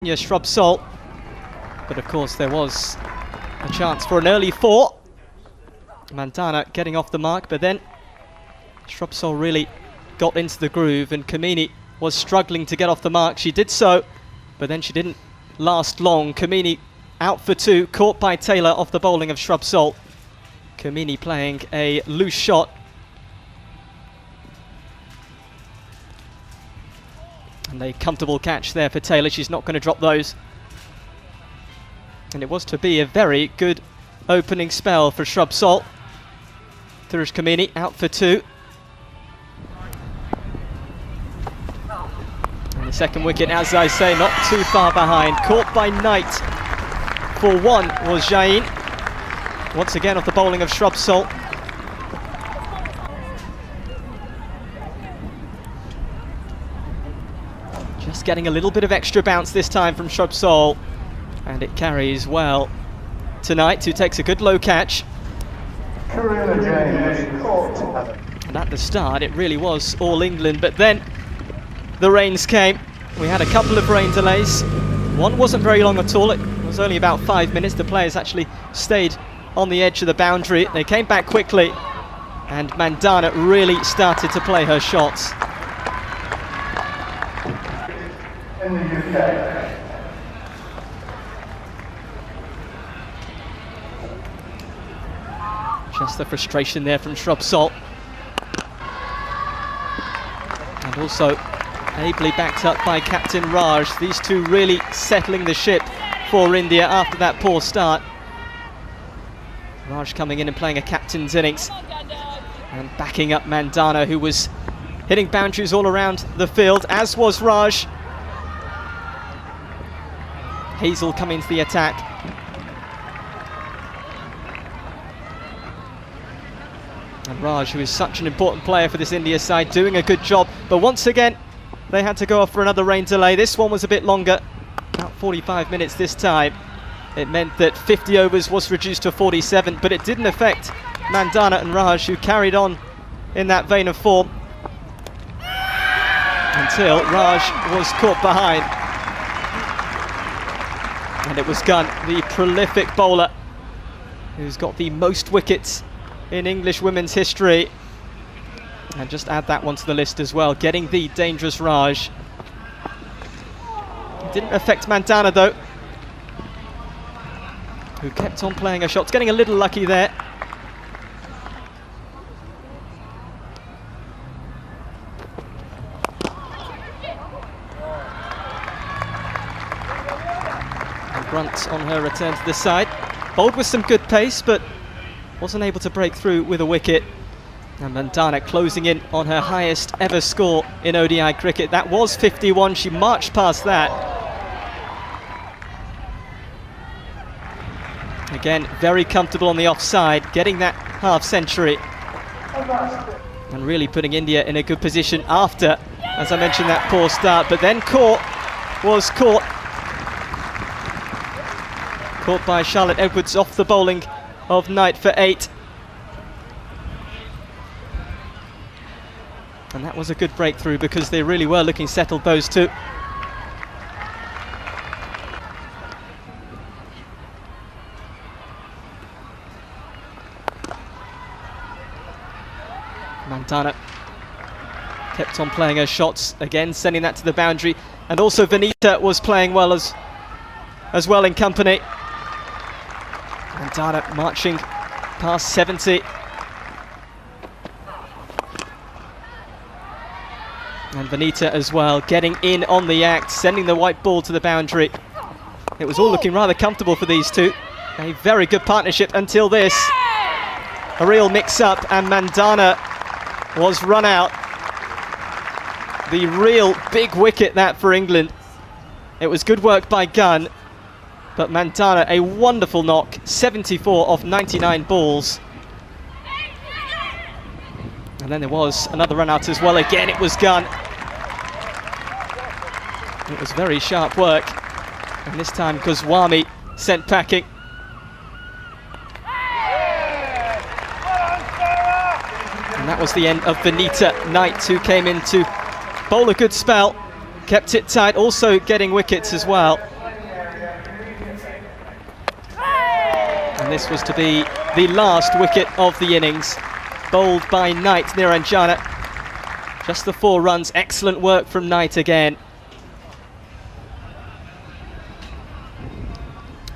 Shrub Salt, but of course there was a chance for an early four. Mandana getting off the mark, but then Shrub Salt really got into the groove, and Kamini was struggling to get off the mark. She did so, but then she didn't last long. Kamini out for two, caught by Taylor off the bowling of Shrub Salt. Kamini playing a loose shot. And a comfortable catch there for Taylor. She's not going to drop those. And it was to be a very good opening spell for Shrub Salt. Thurush Kamini out for two. And the second wicket, as I say, not too far behind. Caught by Knight for one was Jain. Once again off the bowling of Shrub Salt. Just getting a little bit of extra bounce this time from Shrub Salt, and it carries well to Knight, who takes a good low catch. And at the start it really was all England, but then the rains came. We had a couple of rain delays. One wasn't very long at all, it was only about 5 minutes. The players actually stayed on the edge of the boundary. They came back quickly, and Mandana really started to play her shots. In the UK. Just the frustration there from Shrub Salt. And also ably backed up by Captain Raj. These two really settling the ship for India after that poor start. Raj coming in and playing a captain's innings and backing up Mandana, who was hitting boundaries all around the field, as was Raj. Hazel coming to the attack. And Raj, who is such an important player for this India side, doing a good job. But once again, they had to go off for another rain delay. This one was a bit longer, about 45 minutes this time. It meant that 50 overs was reduced to 47, but it didn't affect Mandana and Raj, who carried on in that vein of form until Raj was caught behind. And it was Gunn, the prolific bowler, who's got the most wickets in English women's history. And just add that one to the list as well, getting the dangerous Raj. It didn't affect Mandana though, who kept on playing her shots, getting a little lucky there. Brunt on her return to the side. Bowled with some good pace, but wasn't able to break through with a wicket. And Mandana closing in on her highest ever score in ODI cricket. That was 51. She marched past that. Again, very comfortable on the offside, getting that half century. And really putting India in a good position after, as I mentioned, that poor start. But then was caught by Charlotte Edwards off the bowling of Knight for 8. And that was a good breakthrough because they really were looking settled, those two. Mandana kept on playing her shots, again sending that to the boundary, and also Vanita was playing well as well in company. Mandana marching past 70. And Vanita as well, getting in on the act, sending the white ball to the boundary. It was all looking rather comfortable for these two. A very good partnership until this. A real mix-up, and Mandana was run out. The real big wicket that for England. It was good work by Gunn, but Mandana, a wonderful knock, 74 off 99 balls. And then there was another run out as well. Again, it was Gunn. It was very sharp work. And this time, Goswami sent packing. And that was the end of Vanita Knight, who came in to bowl a good spell. kept it tight, also getting wickets as well. And this was to be the last wicket of the innings, bowled by Knight, Niranjana. Just the 4 runs, excellent work from Knight again.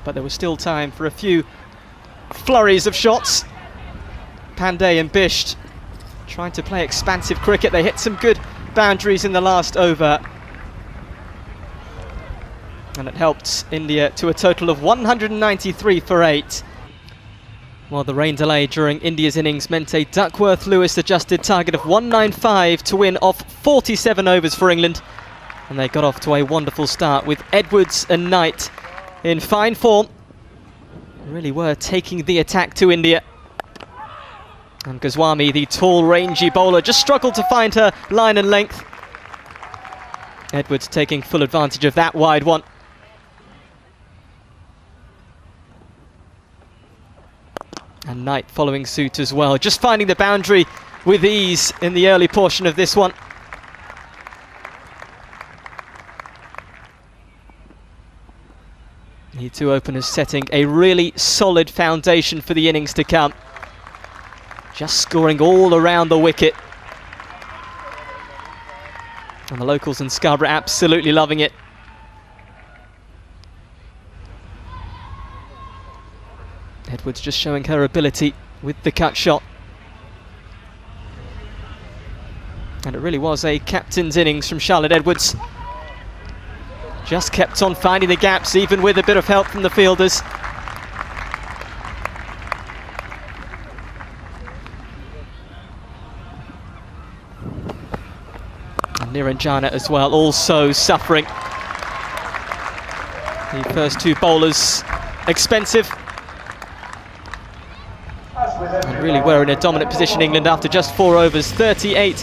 But there was still time for a few flurries of shots. Pandey and Bisht trying to play expansive cricket. They hit some good boundaries in the last over. And it helped India to a total of 193 for 8. While the rain delay during India's innings meant a Duckworth-Lewis adjusted target of 195 to win off 47 overs for England. And they got off to a wonderful start with Edwards and Knight in fine form. Really were taking the attack to India. And Goswami, the tall, rangy bowler, just struggled to find her line and length. Edwards taking full advantage of that wide one. And Knight following suit as well, just finding the boundary with ease in the early portion of this one. The 2 openers setting a really solid foundation for the innings to come. Just scoring all around the wicket. And the locals in Scarborough absolutely loving it. Edwards just showing her ability with the cut shot. And it really was a captain's innings from Charlotte Edwards. Just kept on finding the gaps, even with a bit of help from the fielders. And Niranjana as well, also suffering. The first 2 bowlers expensive. And really were in a dominant position, England, after just 4 overs, 38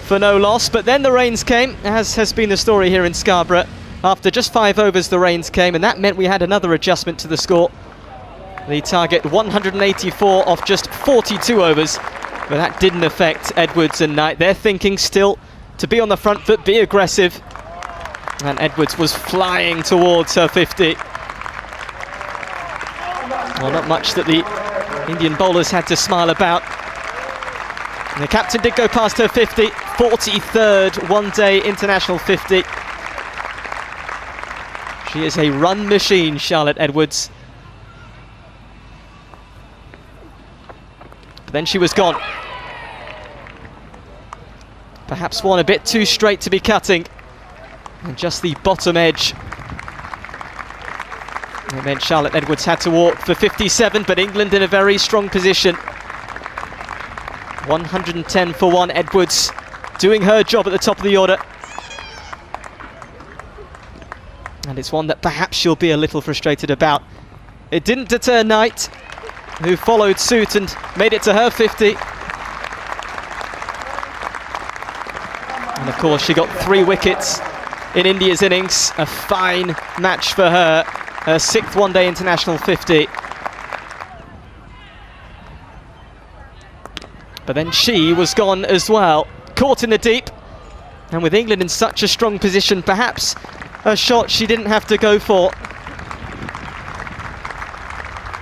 for no loss. But then the rains came, as has been the story here in Scarborough. After just 5 overs, the rains came, and that meant we had another adjustment to the score. The target 184 off just 42 overs, but that didn't affect Edwards and Knight. They're thinking still to be on the front foot, be aggressive. And Edwards was flying towards her 50. Well, not much that the Indian bowlers had to smile about. And the captain did go past her 50, 43rd one-day international 50. She is a run machine, Charlotte Edwards. But then she was gone. Perhaps one a bit too straight to be cutting. And just the bottom edge. And then Charlotte Edwards had to walk for 57, but England in a very strong position. 110 for 1, Edwards doing her job at the top of the order. And it's one that perhaps she'll be a little frustrated about. It didn't deter Knight, who followed suit and made it to her 50. And of course she got 3 wickets in India's innings. A fine match for her. Her 6th one-day international 50. But then she was gone as well. Caught in the deep. And with England in such a strong position, perhaps a shot she didn't have to go for.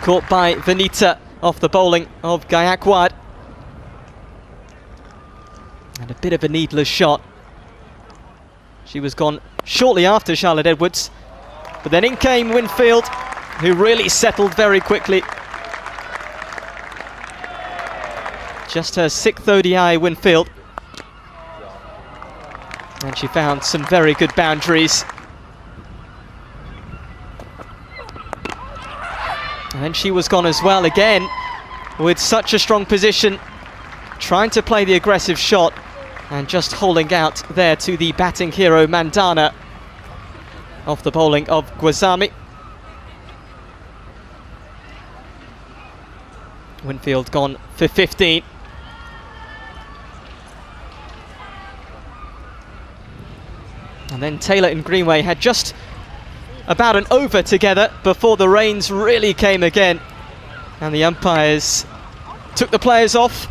Caught by Vanita off the bowling of Gaikwad. And a bit of a needless shot. She was gone shortly after Charlotte Edwards. But then in came Winfield, who really settled very quickly. Just her 6th ODI, Winfield. And she found some very good boundaries. And then she was gone as well again, with such a strong position, trying to play the aggressive shot and just holding out there to the batting hero Mandana off the bowling of Goswami. Winfield gone for 15. And then Taylor and Greenway had just about an over together before the rains really came again. And the umpires took the players off.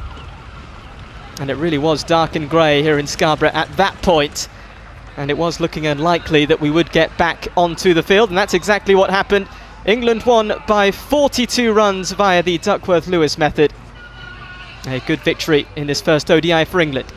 And it really was dark and grey here in Scarborough at that point. and it was looking unlikely that we would get back onto the field, and that's exactly what happened. England won by 42 runs via the Duckworth-Lewis method. A good victory in this first ODI for England.